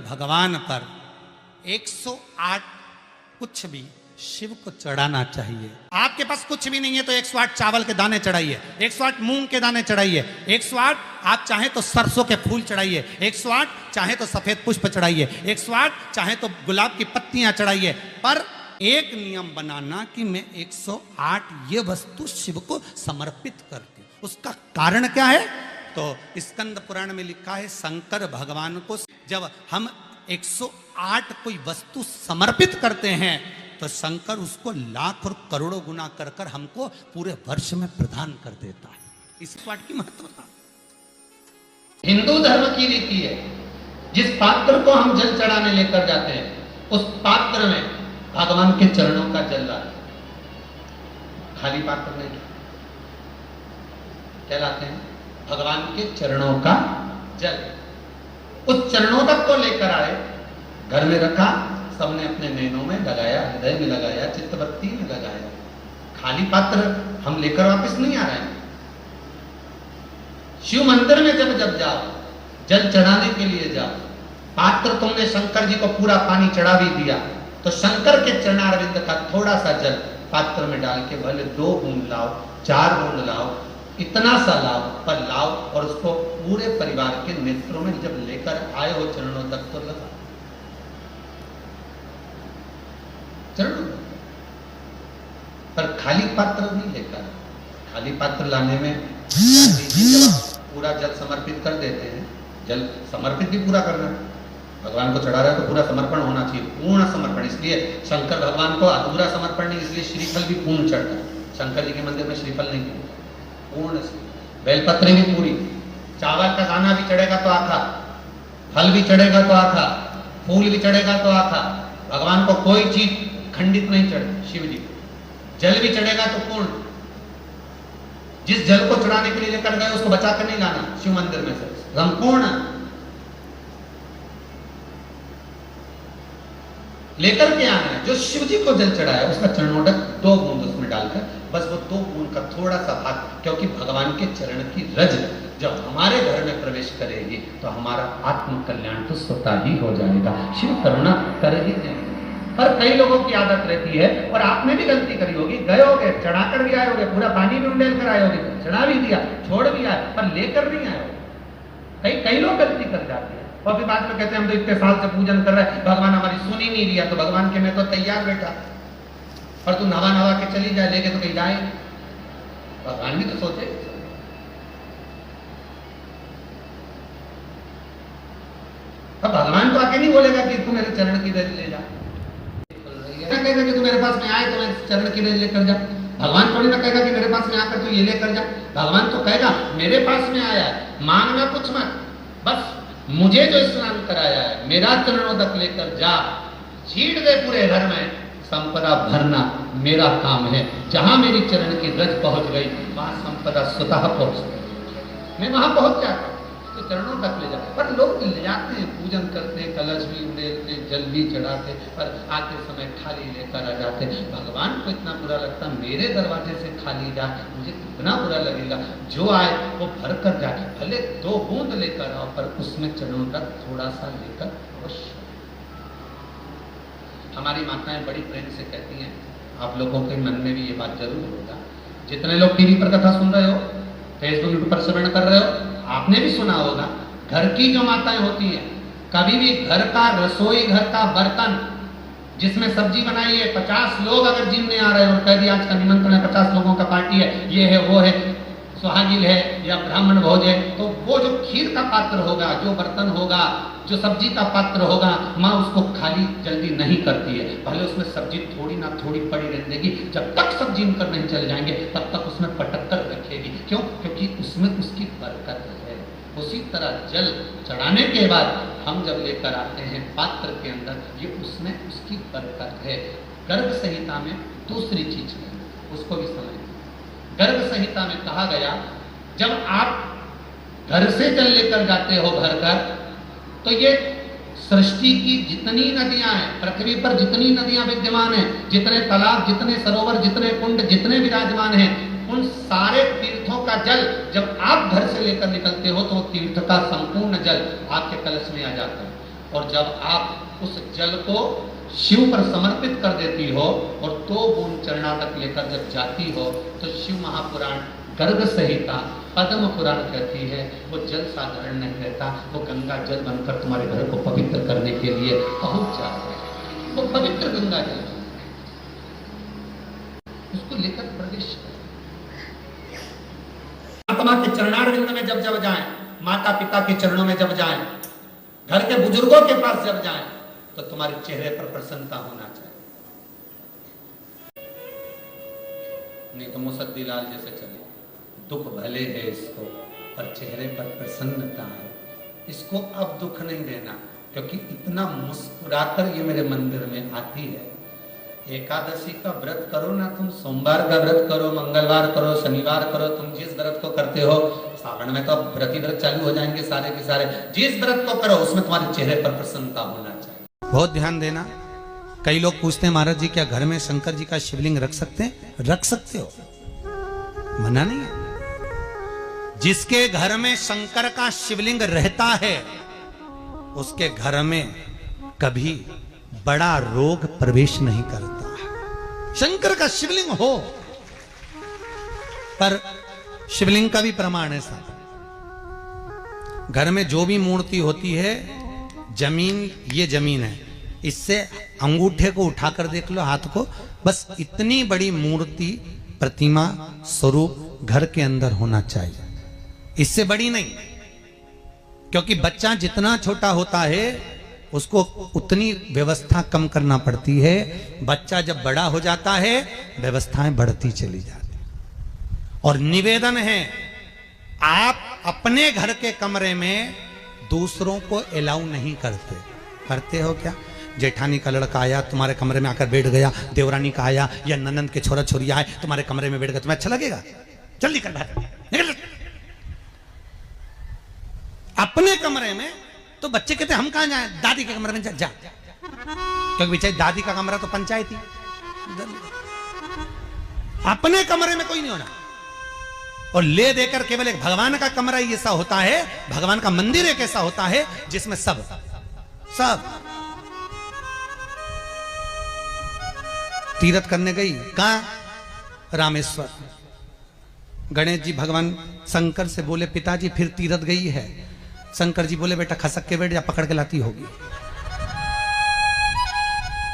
भगवान पर 108 कुछ भी शिव को चढ़ाना चाहिए। आपके पास कुछ भी नहीं है तो 108 चावल के दाने चढ़ाइए, 108 मूंग के दाने चढ़ाइए, 108 आप चाहे तो सरसों के फूल चढ़ाइए, 108 चाहे तो सफेद पुष्प चढ़ाइए, 108 चाहे तो गुलाब की पत्तियां चढ़ाइए। पर एक नियम बनाना कि मैं 108 ये वस्तु शिव को समर्पित करती हूं। उसका कारण क्या है? तो स्कंद पुराण में लिखा है शंकर भगवान को जब हम 108 कोई वस्तु समर्पित करते हैं तो शंकर उसको लाख और करोड़ों गुना कर कर हमको पूरे वर्ष में प्रदान कर देता है। इस पाठ की महत्वता हिंदू धर्म की रीति है, जिस पात्र को हम जल चढ़ाने लेकर जाते हैं उस पात्र में भगवान के चरणों का जल लाते, खाली पात्र नहीं क्या लाते हैं, भगवान के चरणों का जल। उस चरणों तक को लेकर आए, घर में रखा, सबने अपने नैनों में लगाया, हृदय में लगाया, चित्तवृत्ति में लगाया। खाली पात्र हम लेकर वापस नहीं आ रहे हैं। शिव मंदिर में जब जब जाओ, जल चढ़ाने के लिए जाओ, पात्र तुमने शंकर जी को पूरा पानी चढ़ा भी दिया तो शंकर के चरणारविंद का थोड़ा सा जल पात्र में डाल के भले 2 बूंद लाओ, 4 बूंद लाओ, इतना सा लाओ, पर लाओ और उसको पूरे परिवार के नेत्रों में जब लेकर आए हो चरणों तक तो लगा चरणों पर खाली पात्र नहीं लेकर। खाली पात्र लाने में जब पूरा जल समर्पित कर देते हैं, जल समर्पित भी पूरा करना है, भगवान को चढ़ा रहा है तो पूरा समर्पण होना चाहिए, पूर्ण समर्पण। इसलिए शंकर भगवान को अधूरा समर्पण नहीं, इसलिए श्रीफल भी पूर्ण चढ़ता है। शंकर जी के मंदिर में श्रीफल नहीं पूर्ण, बेलपत्री भी पूरी, चावल का दाना भी चढ़ेगा तो आखा, फल भी चढ़ेगा तो आखा, फूल भी चढ़ेगा तो आखा। भगवान को कोई चीज खंडित नहीं चढ़े, शिव जी जल भी चढ़ेगा तो पूर्ण। जिस जल को चढ़ाने के लिए लेकर गए उसको बचा कर नहीं लाना शिव मंदिर में से, संपूर्ण लेकर के आना है। जो शिव जी को जल चढ़ाया उसका चरणोदक 2 बूंद उसमें डालकर, बस वो 2 बूंद का थोड़ा सा भाग, क्योंकि भगवान के चरण की रज जब हमारे घर में प्रवेश करेगी तो हमारा आत्म कल्याण तो स्वतः ही हो जाएगा। शिव करुणा कर ही देंगे। पर कई लोगों की आदत रहती है, और आपने भी गलती करी होगी, गए होगे, चढ़ा कर भी आए होगे, पूरा पानी भी उंडेल कर आए होगे, चढ़ा भी दिया, छोड़ भी आए, पर लेकर नहीं आए होगे। कई लोग गलती कर जाते हैं और फिर बाद में कहते हैं हम तो इतने साल से पूजन कर रहे हैं, भगवान हमारी सुन ही नहीं दिया। तो भगवान के मैं तो तैयार बैठा, और तू नवा के चली जाए, लेके तो कहीं जाए, भगवान भी तो सोचे। अब भगवान तो आके नहीं बोलेगा कि तू मेरे चरण की रज ले जा, कहेगा कि तू मेरे पास में आए तो मैं चरण की रज लेकर जा। भगवान थोड़ी ना कहेगा कि मेरे पास में आकर तू ये लेकर जा। भगवान तो कहेगा मेरे पास में आया है, मांगना कुछ मत, बस मुझे जो स्नान कराया है मेरा चरणोदक लेकर जा, छीट दे पूरे घर में, संपदा भरना मेरा काम है। जहां मेरी चरण की रज पहुंच गई वहां संपदा स्वतः पहुंच गई, मैं वहां पहुंच जाता तो चरणों तक ले जाते। पर लोग ले जाते हैं, पूजन करते हैं, कलश भी उड़ेलते, जल भी चढ़ाते, पर आते समय खाली लेकर आ जाते। भगवान को इतना बुरा लगता, मेरे दरवाजे से खाली जाए, मुझे कितना बुरा लगेगा। जो आए वो भर कर जाए, भले 2 बूंद लेकर आओ, पर उसमें चरणों तक थोड़ा सा लेकर अवश्य। हमारी माताएं बड़ी प्रेम से कहती हैं, आप लोगों के मन में भी ये बात जरूर होगा, जितने लोग टीवी पर कथा सुन रहे हो, फेसबुक पर श्रवण कर रहे हो, आपने भी सुना होगा, घर की जो माताएं होती हैं, कभी भी घर का रसोई घर का बर्तन जिसमें सब्जी बनाई है, 50 लोग अगर जिमने आ रहे हैं और कह दिया आज का निमंत्रण है, 50 लोगों का पार्टी है, ये है वो है, सुहागिल है या ब्राह्मण भोज है, तो वो जो खीर का पात्र होगा, जो बर्तन होगा, जो सब्जी का पात्र होगा, माँ उसको खाली जल्दी नहीं करती है। भले उसमें सब्जी थोड़ी ना थोड़ी पड़ी रहने देगी, जब तक सब्जी इनकर नहीं चले जाएंगे तब तक उसमें पटक कर रखेगी। क्यों? क्योंकि उसमें उसकी बरकत है। उसी तरह जल चढ़ाने के बाद हम जब लेकर आते हैं पात्र के अंदर, ये उसमें उसकी बरकत है। गर्ग संहिता में दूसरी चीज है, उसको भी समझिए। गर्ग संहिता में कहा गया, जब आप घर से जल लेकर जाते हो भर कर, तो ये सृष्टि की जितनी नदियां हैं, पृथ्वी पर जितनी नदियां विद्यमान हैं, जितने तालाब, जितने सरोवर, जितने कुंड, जितने विराजमान हैं, उन सारे तीर्थों का जल जब आप घर से लेकर निकलते हो तो तीर्थ का संपूर्ण जल आपके कलश में आ जाता है। और जब आप उस जल को शिव पर समर्पित कर देती हो और 2 बूंद चरणा तक लेकर जब जाती हो, तो शिव महापुराण गर्ग संहिता पद्म पुराण कहती है वो जल साधारण नहीं रहता, वो गंगा जल बनकर तुम्हारे घर को पवित्र करने के लिए पहुंच जाता है। वो पवित्र गंगा जल उसको लेकर प्रवेश करें। आत्मा के चरणारविंद में जब जब जाएं, माता पिता के चरणों में जब जाएं, घर के बुजुर्गों के पास जब जाएं, तो तुम्हारे चेहरे पर प्रसन्नता होना चाहिए। नहीं तो मुसद्दीलाल जैसे चले, दुख भले है इसको पर चेहरे पर प्रसन्नता है, इसको अब दुख नहीं देना, क्योंकि इतना मुस्कुराकर ये मेरे मंदिर में आती है। एकादशी का व्रत करो ना तुम, सोमवार का व्रत करो, मंगलवार करो, शनिवार करो, तुम जिस व्रत को करते हो, सावन में तो व्रती व्रत चालू हो जाएंगे सारे के सारे, जिस व्रत को करो उसमें तुम्हारे चेहरे पर प्रसन्नता होना चाहिए। बहुत ध्यान देना। कई लोग पूछते हैं महाराज जी क्या घर में शंकर जी का शिवलिंग रख सकते हैं? रख सकते हो, मना नहीं है। जिसके घर में शंकर का शिवलिंग रहता है उसके घर में कभी बड़ा रोग प्रवेश नहीं करता। शंकर का शिवलिंग हो, पर शिवलिंग का भी प्रमाण है साहब, घर में जो भी मूर्ति होती है, जमीन ये जमीन है, इससे अंगूठे को उठाकर देख लो, हाथ को, बस इतनी बड़ी मूर्ति प्रतिमा स्वरूप घर के अंदर होना चाहिए, इससे बड़ी नहीं। क्योंकि बच्चा जितना छोटा होता है उसको उतनी व्यवस्था कम करना पड़ती है, बच्चा जब बड़ा हो जाता है व्यवस्थाएं बढ़ती चली जाती। और निवेदन है, आप अपने घर के कमरे में दूसरों को अलाउ नहीं करते। करते हो क्या? जेठानी का लड़का आया तुम्हारे कमरे में आकर बैठ गया, देवरानी का आया या ननंद के छोरा छोरी आए तुम्हारे कमरे में बैठ गया, तुम्हें अच्छा लगेगा? जल्दी कर बाहर निकल। अपने कमरे में तो बच्चे कहते हम कहां जाएं, दादी के कमरे में जा, क्योंकि बेचारी दादी का कमरा तो पंचायती। अपने कमरे में कोई नहीं होना। और ले देकर केवल एक भगवान का कमरा ही ऐसा होता है, भगवान का मंदिर एक ऐसा होता है जिसमें सब तीर्थ करने गई, कहां? रामेश्वर। गणेश जी भगवान शंकर से बोले पिताजी फिर तीर्थ गई है। शंकर जी बोले बेटा खसक के बैठ जा, पकड़ के लाती होगी।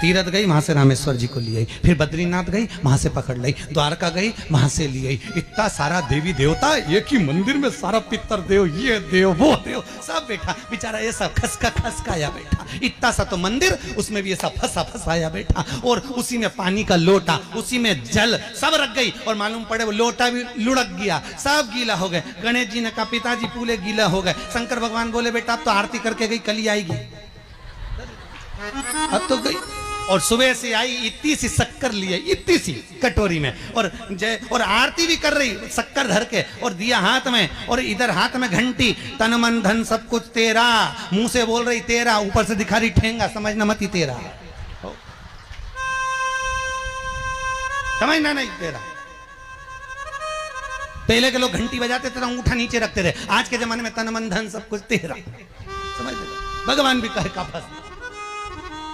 तीर्थ गई, वहां से रामेश्वर जी को ले आई, फिर बद्रीनाथ गई, वहां से पकड़ लाई, द्वारका गई, वहां से ले आई। इतना सारा देवी देवता एक ही मंदिर में, सारा पितर देव, ये देव वो देव सब बैठा, बेचारा ये सब खसकाया बैठा। इतना सा तो मंदिर, उसमें भी ऐसा फंसाया बैठा, और उसी में पानी का लोटा, उसी में जल सब रख गई, और मालूम पड़े वो लोटा भी लुढ़क गया, सब गीला हो गए। गणेश जी ने कहा पिताजी पूरे गीला हो गए। शंकर भगवान बोले बेटा अब तो आरती करके गई, कल ही आएगी। अब तो गई, और सुबह से आई, इतनी सी शक्कर लिए, इतनी सी कटोरी में, और आरती भी कर रही शक्कर धर के, और दिया हाथ में, और इधर हाथ में घंटी, तन मन धन सब कुछ तेरा, मुंह से बोल रही तेरा, ऊपर से दिखा रही ठेंगा, समझना मत ही तेरा, समझना नहीं तेरा। पहले के लोग घंटी बजाते थे, अंगूठा नीचे रखते थे, आज के जमाने में तन मन धन सब कुछ तेरा, समझ भगवान भी कहे का फंस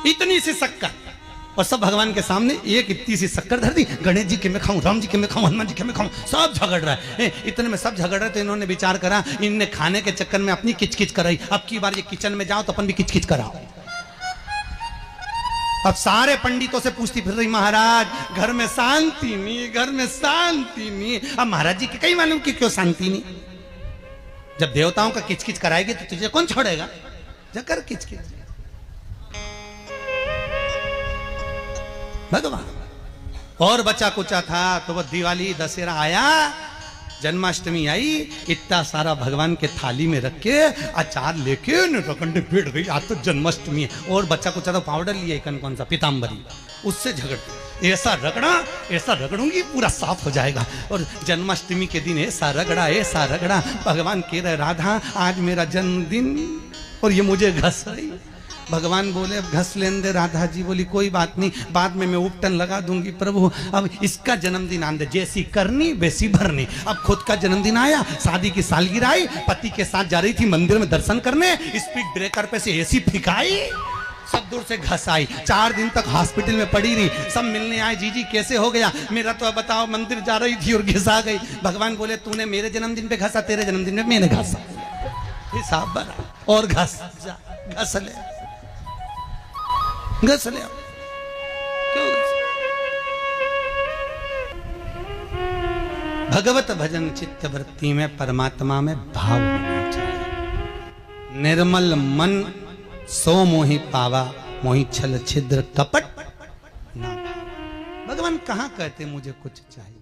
इतनी सी शक्कर, और सब भगवान के सामने एक इतनी सी शक्कर धर दी। गणेश जी के मैं खाऊं, राम जी के मैं खाऊं, हनुमान जी के मैं खाऊं, सब झगड़ रहा है। इतने में सब झगड़ रहे, तो इन्होंने विचार करा, इनने खाने के चक्कर में अपनी किचकिच कराई, अब की बार ये किचन में जाओ तो अपन भी किचकिच कराओ। अब सारे पंडितों से पूछती फिर रही, महाराज घर में शांति नहीं, घर में शांति नहीं। अब महाराज जी के कहीं मालूम कि क्यों शांति नहीं? जब देवताओं का किचकिच कराएगी तो तुझे कौन छोड़ेगा? जकर किचकिच भगवान। और बचा कुचा था तो वो दिवाली दशहरा आया, जन्माष्टमी आई, इतना सारा भगवान के थाली में रख के अचार लेके रखंडे बैठ गई, आज तो जन्माष्टमी है। और बच्चा कुचा तो पाउडर लिया कौन सा पीताम्बरी, उससे झगड़, ऐसा रगड़ूंगी पूरा साफ हो जाएगा। और जन्माष्टमी के दिन ऐसा रगड़ा, भगवान कह रहे राधा आज मेरा जन्मदिन और ये मुझे घस रही। भगवान बोले अब घस लेने दे। राधा जी बोली कोई बात नहीं, बाद में मैं उपटन लगा दूंगी प्रभु, अब इसका जन्मदिन आने दे, जैसी करनी वैसी भरनी। अब खुद का जन्मदिन आया, शादी की सालगिरह आई, पति के साथ जा रही थी मंदिर में दर्शन करने, स्पीड ब्रेकर पे से एसी फिकाई, सब दूर से घस आई। 4 दिन तक हॉस्पिटल में पड़ी रही, सब मिलने आए, जीजी कैसे हो गया? मेरा तो बताओ मंदिर जा रही थी और घिसा गई। भगवान बोले तूने मेरे जन्मदिन पे घसा, तेरे जन्मदिन में मैंने घसा, हिसाब बना और घस जा, घस ले, घस ले। क्यों घस? भगवत भजन चित्त वृत्ति में परमात्मा में भाव होना चाहिए। निर्मल मन सो मोहि पावा, मोहि छल छिद्र कपट ना। भगवान कहाँ कहते मुझे कुछ चाहिए?